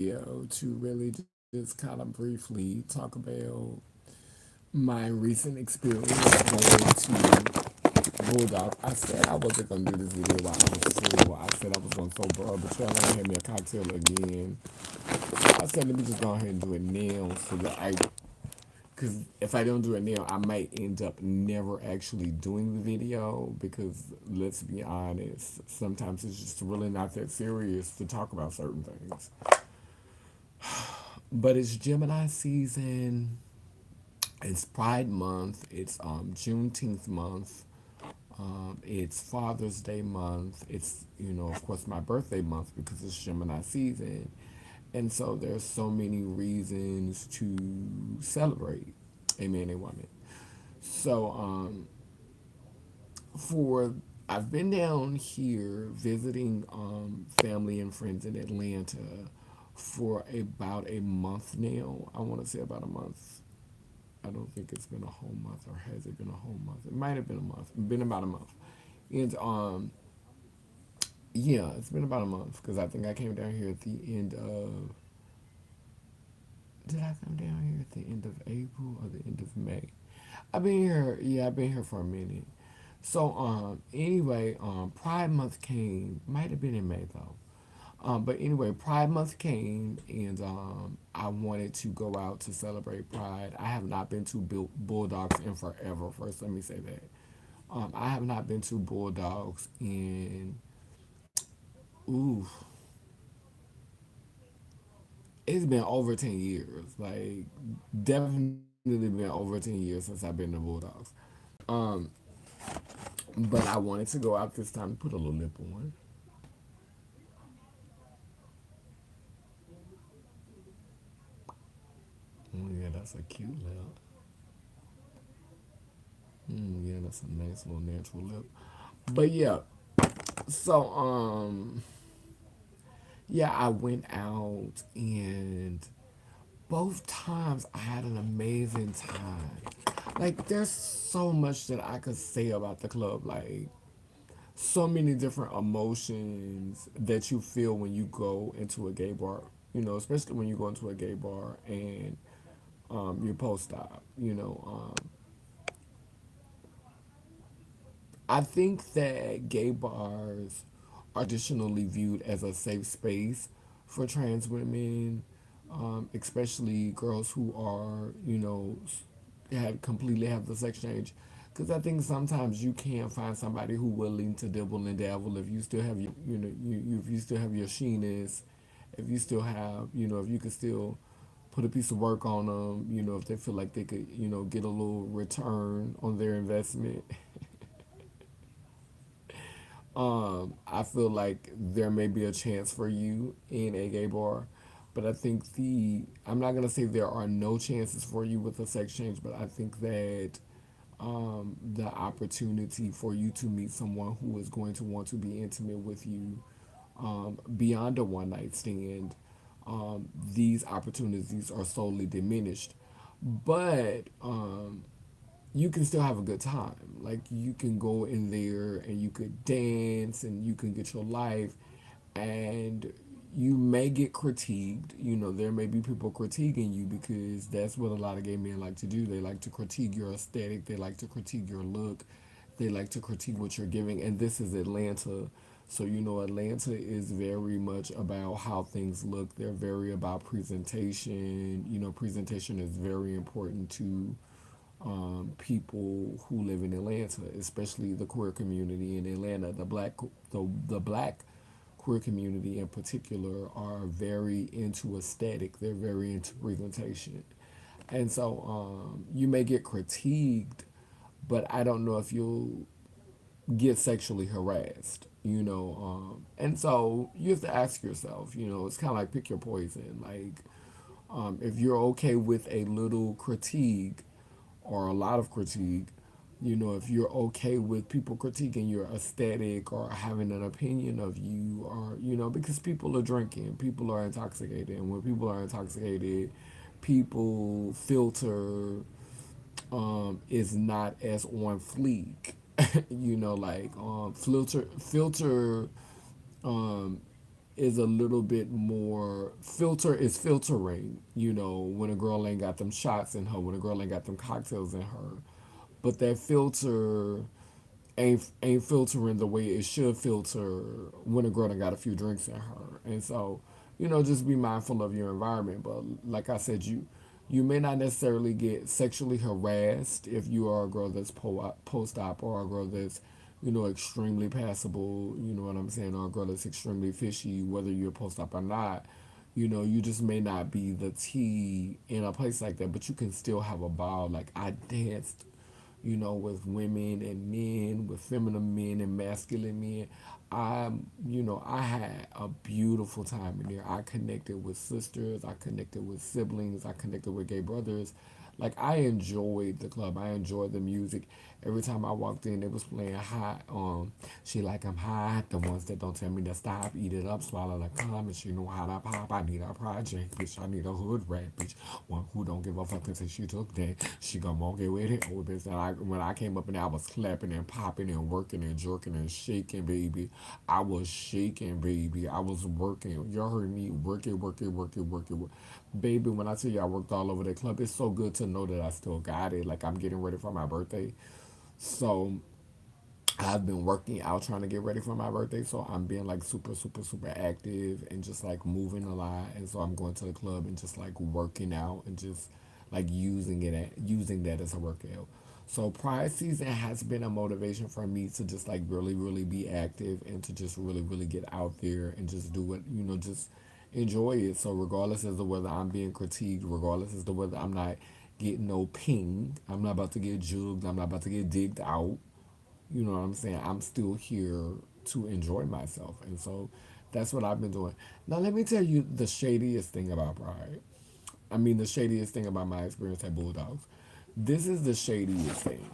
video to really just kind of briefly talk about my recent experience going to Bulldog. I said I wasn't gonna do this video while I was full. I said I was gonna sober up, but y'all had me a cocktail again. So I said let me just go ahead and do it now so that because if I don't do it now, I might end up never actually doing the video because let's be honest, sometimes it's just really not that serious to talk about certain things. But it's Gemini season. It's Pride Month. It's Juneteenth month. It's Father's Day month. It's of course my birthday month because it's Gemini season, and so there's so many reasons to celebrate a man and woman. So for I've been down here visiting family and friends in Atlanta for about a month now. I want to say about a month. I don't think it's been a whole month, or has it been a whole month? It might have been a month. Been about a month, and yeah, it's been about a month because I think I came down here at the end of. Did I come down here at the end of April or the end of May? I've been here. Yeah, I've been here for a minute. So anyway, Pride Month came. Might have been in May though. But anyway, Pride Month came, and I wanted to go out to celebrate Pride. I have not been to Bulldogs in forever. First, let me say that. I have not been to Bulldogs in, ooh, it's been over 10 years. Like, definitely been over 10 years since I've been to Bulldogs. Um, but I wanted to go out this time to put a little lip on. Yeah, that's a cute lip. Yeah, that's a nice little natural lip. But yeah, so yeah, I went out and both times I had an amazing time. Like there's so much that I could say about the club. Like so many different emotions that you feel when you go into a gay bar. Especially when you go into a gay bar and you're post op. I think that gay bars are traditionally viewed as a safe space for trans women, especially girls who are, have completely have the sex change. Because I think sometimes you can't find somebody who willing to dibble and dabble if you still have your, if you still have your sheeness, if you still have, if you could still put a piece of work on them, if they feel like they could, get a little return on their investment. I feel like there may be a chance for you in a gay bar, but I think I'm not gonna say there are no chances for you with a sex change, but I think that the opportunity for you to meet someone who is going to want to be intimate with you beyond a one night stand, these opportunities are solely diminished. But you can still have a good time. Like you can go in there and you could dance and you can get your life, and you may get critiqued. There may be people critiquing you because that's what a lot of gay men like to do. They like to critique your aesthetic, they like to critique your look, they like to critique what you're giving. And this is Atlanta. So, Atlanta is very much about how things look. They're very about presentation. Presentation is very important to people who live in Atlanta, especially the queer community in Atlanta. The black queer community in particular are very into aesthetic. They're very into presentation, and so you may get critiqued, but I don't know if you'll get sexually harassed. And so you have to ask yourself. It's kind of like pick your poison. Like if you're okay with a little critique or a lot of critique, if you're okay with people critiquing your aesthetic or having an opinion of you, or, because people are drinking, people are intoxicated. And when people are intoxicated, people filter is not as on fleek. Like filter um, is a little bit more filtering, when a girl ain't got them shots in her, when a girl ain't got them cocktails in her. But that filter ain't filtering the way it should filter when a girl done got a few drinks in her. And so, just be mindful of your environment. But like I said, you may not necessarily get sexually harassed if you are a girl that's post op, or a girl that's extremely passable. You know what I'm saying? Or a girl that's extremely fishy, whether you're post op or not. You just may not be the T in a place like that, but you can still have a ball. Like I danced with women and men, with feminine men and masculine men. I had a beautiful time in there. I connected with sisters, I connected with siblings, I connected with gay brothers. Like I enjoyed the club. I enjoyed the music. Every time I walked in, it was playing hot. She like I'm hot. The ones that don't tell me to stop, eat it up, swallow the cum, and she know how to pop. I need a project, bitch. I need a hood rat, bitch. One who don't give a fuck until she took that. She gonna walk it with it. Oh, bitch. And when I came up and I was clapping and popping and working and jerking and shaking, baby. I was shaking, baby. I was working. Y'all heard me work it, work it, work it, work it. Baby, when I tell you I worked all over the club, it's so good to know that I still got it. Like I'm getting ready for my birthday. So I've been working out trying to get ready for my birthday. So I'm being like super, super, super active and just like moving a lot. And so I'm going to the club and just like working out and just like using that as a workout. So Pride season has been a motivation for me to just like really, really be active and to just really, really get out there and just do it, just enjoy it. So regardless as to whether I'm being critiqued, regardless as to whether I'm not getting no ping, I'm not about to get jugged, I'm not about to get digged out. You know what I'm saying? I'm still here to enjoy myself. And so that's what I've been doing. Now let me tell you the shadiest thing about Pride. I mean, the shadiest thing about my experience at Bulldogs. This is the shadiest thing.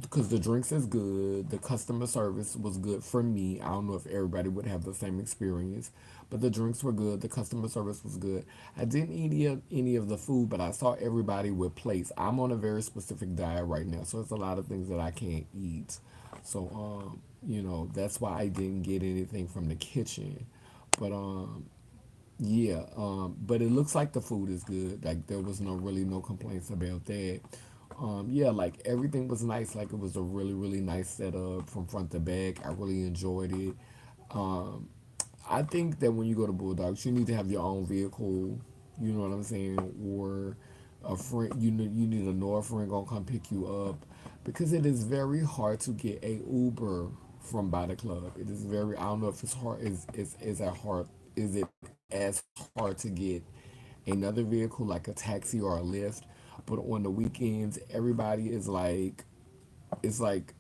Because the drinks is good, the customer service was good for me. I don't know if everybody would have the same experience, but the drinks were good, the customer service was good. I didn't eat any of the food, but I saw everybody with plates. I'm on a very specific diet right now, so it's a lot of things that I can't eat. So that's why I didn't get anything from the kitchen. But yeah, but it looks like the food is good. Like there was no complaints about that. Yeah, like everything was nice. Like it was a really really nice setup from front to back. I really enjoyed it. Um, I think that when you go to Bulldogs, you need to have your own vehicle. You know what I'm saying? Or a friend. You need to know a friend gonna come pick you up because it is very hard to get a Uber from by the club. It is very. I don't know if it's hard. Is that hard? Is it as hard to get another vehicle like a taxi or a Lyft? But on the weekends, everybody is like, it's like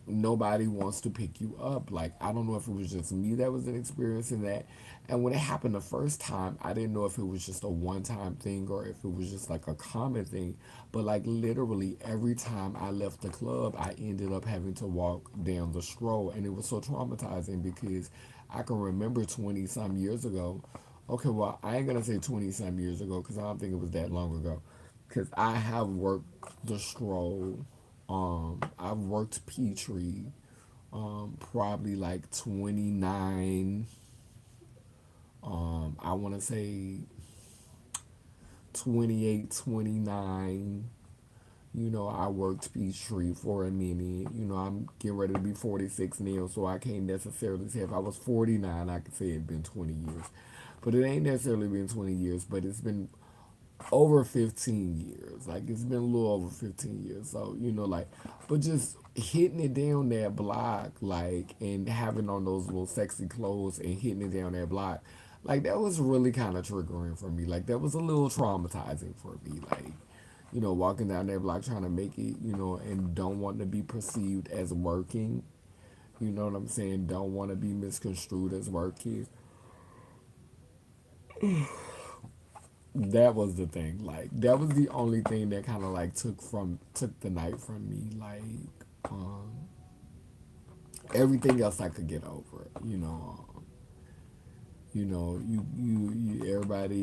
nobody wants to pick you up. Like I don't know if it was just me that was experiencing that. And when it happened the first time, I didn't know if it was just a one-time thing or if it was just like a common thing. But like literally every time I left the club, I ended up having to walk down the stroll, and it was so traumatizing because I can remember 20 some years ago. Okay, well, I ain't gonna say 20 some years ago because I don't think it was that long ago. Because I have worked the stroll. I've worked PEACHTREE, probably like 29, I want to say 28, 29. I worked PEACHTREE for a minute. I'm getting ready to be 46 now, so I can't necessarily say if I was 49, I could say it'd been 20 years. But it ain't necessarily been 20 years, but it's been over 15 years. Like it's been a little over 15 years. So, like, but just hitting it down that block, like, and having on those little sexy clothes and hitting it down that block, like, that was really kind of triggering for me. Like, that was a little traumatizing for me. Like, walking down that block trying to make it, and don't want to be perceived as working. You know what I'm saying? Don't want to be misconstrued as working. That was the thing. Like that was the only thing that kind of like took the night from me. Like um, everything else I could get over. Everybody.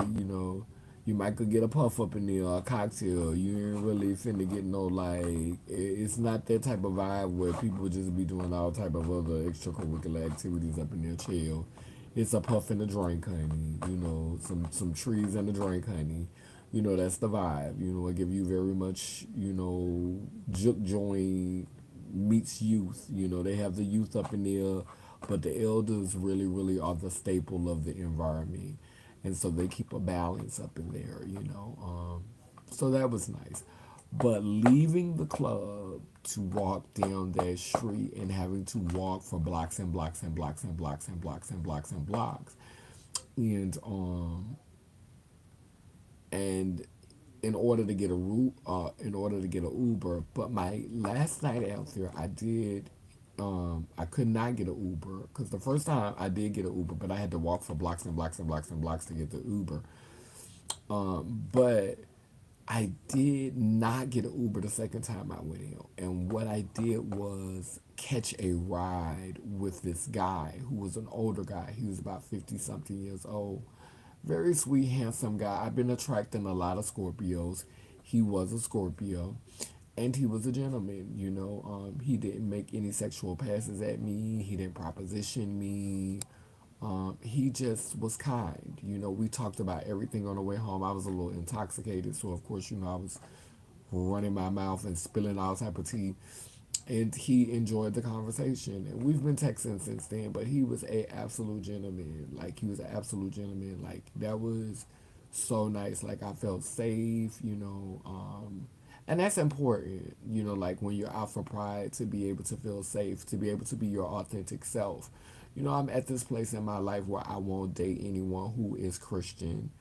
You might could get a puff up in there or a cocktail. You ain't really finna get no like. It's not that type of vibe where people just be doing all type of other extracurricular activities up in their chill It's a puff in the drink, honey. You know, some trees in the drink, honey. You know, that's the vibe. You know, I give you very much, you know, juke joint meets youth. You know, they have the youth up in there, but the elders really, really are the staple of the environment. And so they keep a balance up in there, you know. So that was nice. But leaving the club to walk down that street and having to walk for blocks and blocks and blocks and blocks and blocks and blocks and blocks, and and in order to get a Uber. But my last night out there, I could not get an Uber because the first time I did get an Uber, but I had to walk for blocks and blocks and blocks and blocks to get the Uber. But I did not get an Uber the second time I went out. And what I did was catch a ride with this guy who was an older guy. He was about 50 something years old. Very sweet, handsome guy. I've been attracting a lot of Scorpios. He was a Scorpio. And he was a gentleman, you know. He didn't make any sexual passes at me. He didn't proposition me. He just was kind. You know, we talked about everything on the way home. I was a little intoxicated, so of course, you know, I was running my mouth and spilling all type of tea. And he enjoyed the conversation, and we've been texting since then. But he was a absolute gentleman. Like he was an absolute gentleman. Like that was so nice. Like I felt safe. You know, and that's important. You know, like when you're out for pride, to be able to feel safe, to be able to be your authentic self. You know, I'm at this place in my life where I won't date anyone who is Christian.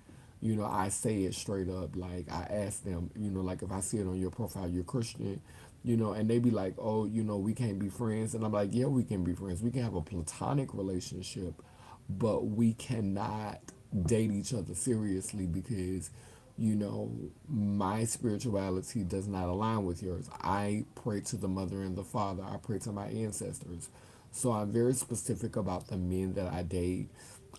You know, I say it straight up. Like I ask them, you know, like if I see it on your profile, you're Christian, you know, and they be like, oh, you know, we can't be friends. And I'm like, yeah, we can be friends. We can have a platonic relationship, but we cannot date each other seriously because, you know, my spirituality does not align with yours. I pray to the mother and the father, I pray to my ancestors. So I'm very specific about the men that I date.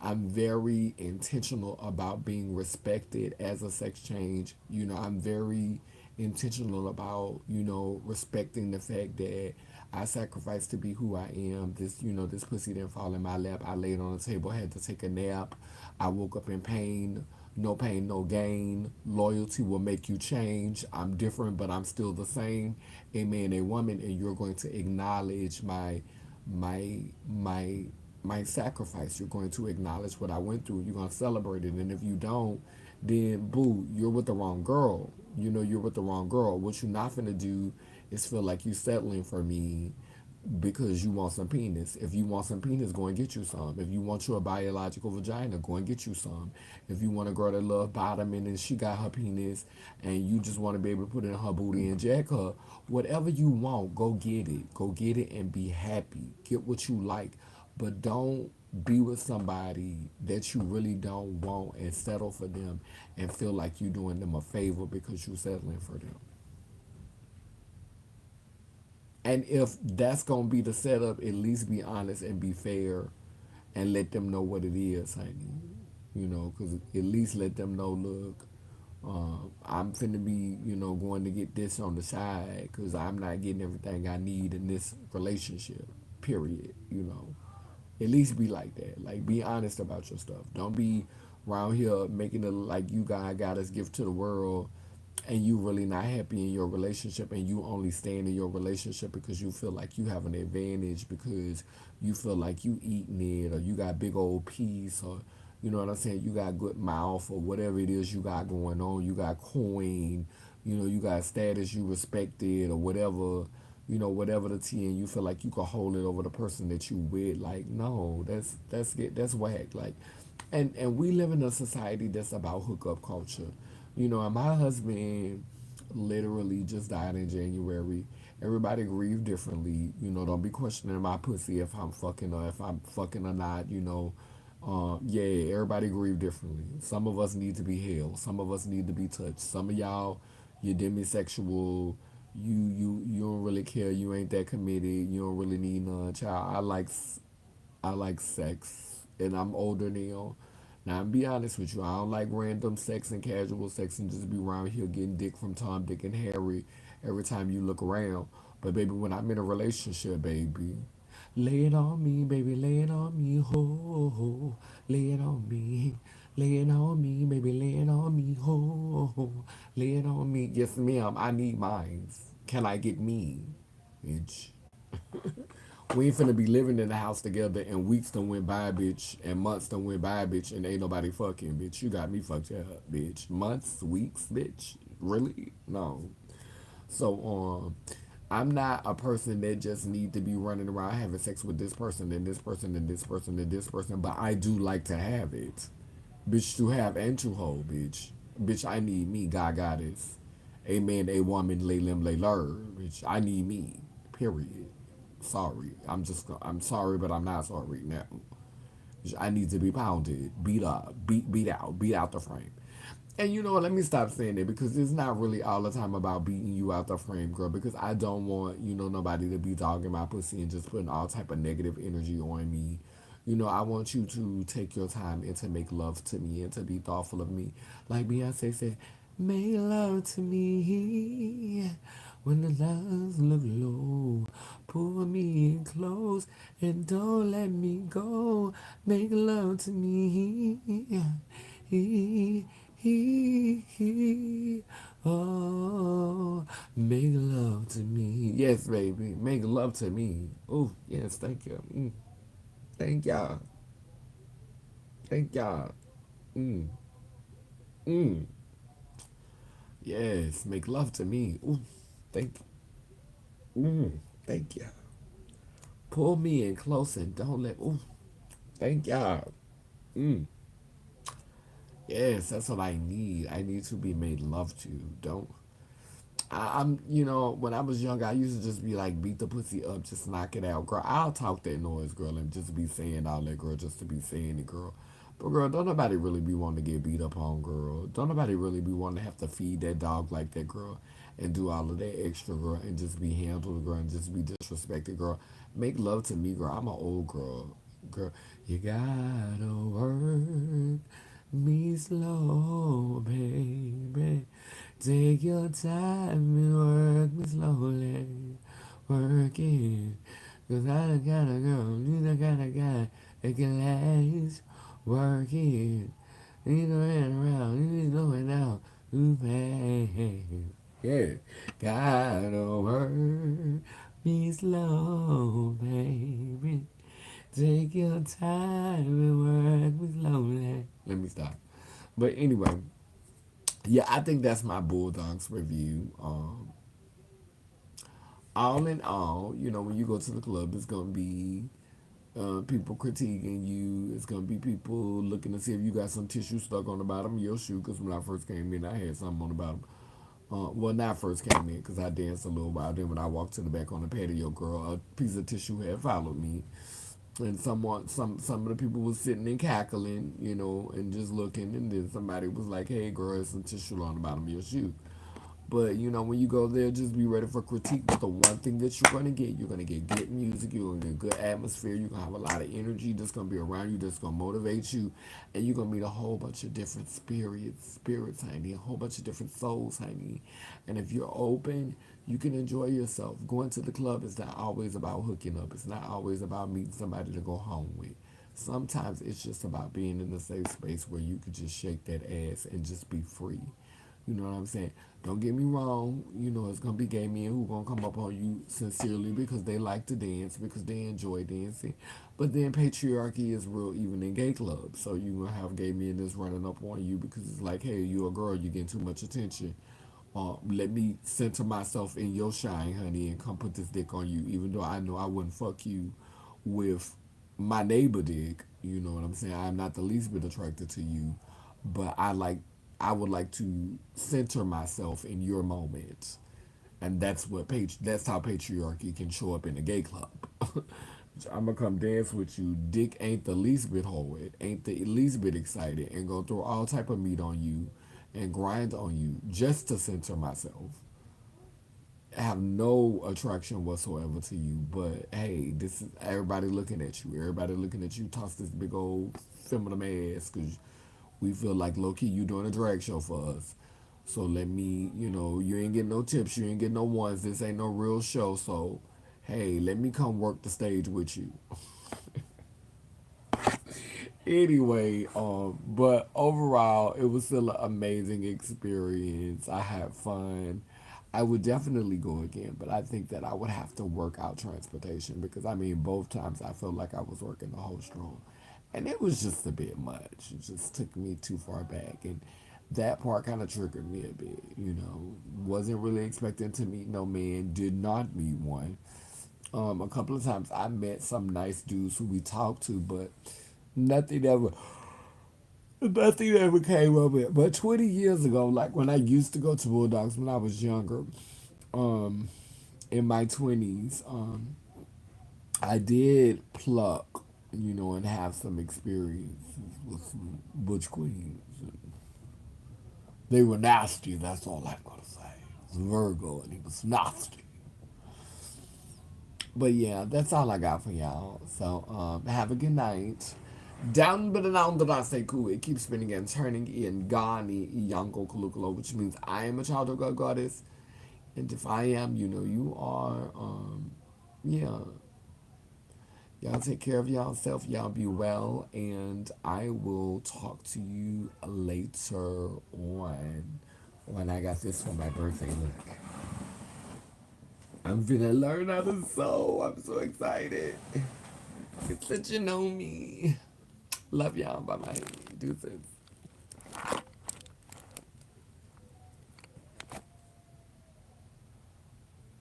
I'm very intentional about being respected as a sex change. You know, I'm very intentional about, you know, respecting the fact that I sacrificed to be who I am. This, you know, this pussy didn't fall in my lap. I laid on the table, had to take a nap. I woke up in pain. No pain, no gain. Loyalty will make you change. I'm different, but I'm still the same. A man, a woman, and you're going to acknowledge my my my sacrifice. You're going to acknowledge what I went through. You're going to celebrate it. And if you don't, then boo, you're with the wrong girl. You know, you're with the wrong girl. What you're not gonna do is feel like you settling for me because you want some penis. If you want some penis, go and get you some. If you want your biological vagina, go and get you some. If you want a girl that love bottoming and she got her penis and you just want to be able to put it in her booty and jack her, whatever you want, go get it. Go get it and be happy. Get what you like. But don't be with somebody that you really don't want and settle for them and feel like you're doing them a favor because you're settling for them. And if that's gonna be the setup, at least be honest and be fair, and let them know what it is, honey. You know, because at least let them know, look, I'm finna be, you know, going to get this on the side because I'm not getting everything I need in this relationship. Period. You know, at least be like that. Like, be honest about your stuff. Don't be around here making it look like you got us gift to the world and you really not happy in your relationship and you only staying in your relationship because you feel like you have an advantage because you feel like you eating it or you got big old piece or you know what I'm saying, you got good mouth or whatever it is you got going on, you got coin, you know, you got status, you respected or whatever, you know, whatever the tea, and you feel like you can hold it over the person that you with. Like, no, that's whack. Like, and we live in a society that's about hookup culture. You know, and my husband literally just died in January. Everybody grieve differently. You know, don't be questioning my pussy if I'm fucking or if I'm fucking or not. You know, yeah, everybody grieve differently. Some of us need to be held. Some of us need to be touched. Some of y'all, you're demisexual. You don't really care. You ain't that committed. You don't really need none. Child, I like sex, and I'm older now. Now, I'm be honest with you, I don't like random sex and casual sex and just be around here getting dick from Tom, Dick, and Harry every time you look around. But baby, when I'm in a relationship, baby, Lay it on me, baby, lay it on me, ho, ho. Lay it on me, lay it on me, baby, lay it on me, ho, ho. Lay it on me. Yes, ma'am, I need mines. Can I get me? Bitch. We ain't finna be living in the house together and weeks done went by, bitch, and months done went by, bitch, and ain't nobody fucking, bitch. You got me fucked up, bitch. Months, weeks, bitch. Really? No. So I'm not a person that just need to be running around having sex with this person and this person and this person and this person, but I do like to have it. Bitch to have and to hold, bitch. Bitch, I need me, God goddess. A man, a woman, lay lim, lay lur. Bitch, I need me. Period. Sorry. I'm sorry, but I'm not sorry now. I need to be pounded, beat up, beat out the frame. And you know what? Let me stop saying that because it's not really all the time about beating you out the frame, girl. Because I don't want nobody to be dogging my pussy and just putting all type of negative energy on me. I want you to take your time and to make love to me and to be thoughtful of me. Like Beyonce said, make love to me when the lights look low. Pull me in close and don't let me go. Make love to me. He, oh, make love to me. Yes, baby. Make love to me. Oh, yes, thank you. Thank y'all. Thank y'all. Mm, mm. Yes, make love to me. Ooh, thank thank you. Pull me in close and don't let ooh, thank y'all. Mm. Yes, that's what I need. I need to be made love to. Don't when I was young, I used to just be like, beat the pussy up, just knock it out, girl. I'll talk that noise, girl, and just be saying all that, girl, just to be saying it, girl. But girl, don't nobody really be wanting to get beat up on, girl. Don't nobody really be wanting to have to feed that dog like that, girl, and do all of that extra, girl, and just be handled, girl, and just be disrespected, girl. Make love to me, girl. I'm an old girl, girl. You gotta work me slow, baby. Take your time and work me slowly. Work it. Cause I done got a girl, you done got a guy that can last. Work it. You know it around, you know it now. You pay. Yeah. Gotta work me slow, baby. Take your time and work me slowly. Let me stop. But anyway, yeah, I think that's my Bulldogs review. All in all, when you go to the club, it's gonna be people critiquing you. It's gonna be people looking to see if you got some tissue stuck on the bottom of your shoe. Because when I first came in, I had something on the bottom. Well, not first came in because I danced a little while. Then when I walked to the back on the patio, girl, a piece of tissue had followed me, and some of the people was sitting and cackling, and just looking. And then somebody was like, "Hey, girl, there's some tissue on the bottom of your shoe." But when you go there, just be ready for critique. But the one thing that you're gonna get good music. You're gonna get good atmosphere. You're gonna have a lot of energy that's gonna be around you. That's gonna motivate you, and you're gonna meet a whole bunch of different spirits, honey. A whole bunch of different souls, honey. And if you're open, you can enjoy yourself. Going to the club is not always about hooking up. It's not always about meeting somebody to go home with. Sometimes it's just about being in a safe space where you can just shake that ass and just be free. You know what I'm saying? Don't get me wrong. It's gonna be gay men who gonna come up on you sincerely because they like to dance, because they enjoy dancing. But then patriarchy is real even in gay clubs. So you gonna have gay men that's running up on you because it's like, hey, you a girl, you getting too much attention. Let me center myself in your shine, honey, and come put this dick on you. Even though I know I wouldn't fuck you with my neighbor dick. You know what I'm saying? I'm not the least bit attracted to you, but I would like to center myself in your moment, and that's how patriarchy can show up in a gay club. I'm gonna come dance with you. Dick ain't the least bit horrid, ain't the least bit excited, and go throw all type of meat on you, and grind on you just to center myself. I have no attraction whatsoever to you, but hey, this is everybody looking at you. Everybody looking at you. Toss this big old feminine ass because we feel like low key you doing a drag show for us. So let me, you ain't getting no tips, you ain't getting no ones. This ain't no real show. So hey, let me come work the stage with you. Anyway, but overall, it was still an amazing experience. I had fun. I would definitely go again, but I think that I would have to work out transportation because I mean, both times I felt like I was working the whole stroll, and it was just a bit much. It just took me too far back, and that part kind of triggered me a bit. You know, wasn't really expecting to meet no man. Did not meet one. A couple of times I met some nice dudes who we talked to, but nothing ever nothing ever came of it. But 20 years ago, like when I used to go to Bulldogs when I was younger, um, in my 20s, I did pluck, you know, and have some experiences with some butch queens. They were nasty, that's all I'm going to say. He was Virgo and he was nasty. But yeah, that's all I got for y'all. So have a good night. Down but down that I say cool. It keeps spinning and turning in Gani Yanko Kulukalo, which means I am a child of God goddess. And if I am, you know you are. Yeah. Y'all take care of y'all self. Y'all be well. And I will talk to you later on when I got this for my birthday. Look. I'm gonna learn how to sew. I'm so excited. It's that you know me. Love y'all. Bye bye. Deuces.